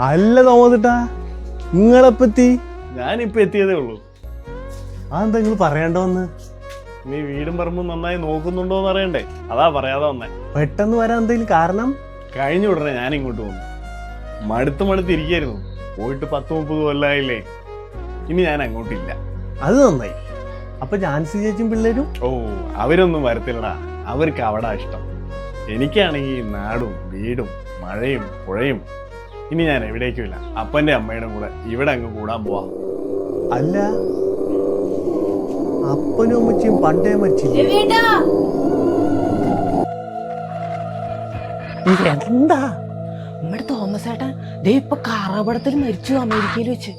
അല്ല തോമസിട്ടാ, നിങ്ങളെപ്പത്തി? ഞാനിപ്പോ എത്തിയതേ ഉള്ളൂ. അതെന്താ നിങ്ങൾ പറയണ്ടോന്ന്? നീ വീടും പറമ്പും നന്നായി നോക്കുന്നുണ്ടോന്ന് അറിയണ്ടേ, അതാ പറയാതെ വന്നേ. പെട്ടെന്ന് വരാൻ എന്തെങ്കിലും കാരണം? കഴിഞ്ഞ ഉടനെ ഞാൻ ഇങ്ങോട്ട് വന്നു. മടുത്തിരിക്കായിരുന്നു. പോയിട്ട് 10-30 കൊല്ലായില്ലേ. ഇനി ഞാൻ അങ്ങോട്ടില്ല. അത് നന്നായി. അപ്പൊ ജാൻസി ചേച്ചിയും പിള്ളേരും? ഓ, അവരൊന്നും വരത്തില്ലടാ. അവർക്ക് അവിടെ ഇഷ്ടം. എനിക്കാണെങ്കിൽ നാടും വീടും മഴയും പുഴയും. ഇനി ഞാൻ എവിടേക്കുമില്ല. അപ്പന്റെ അമ്മയുടെ കൂടെ ഇവിടെ അങ്ങ് കൂടാൻ പോവാ. അല്ല, അപ്പനും അമ്മച്ചിയും പണ്ടേ മരിച്ചില്ലേ? എന്താ നമ്മുടെ തോമസ് ഏട്ടൻ ദേ ഇപ്പൊ കാറാപടത്തിൽ മരിച്ചു, അമേരിക്കയിൽ വെച്ച്.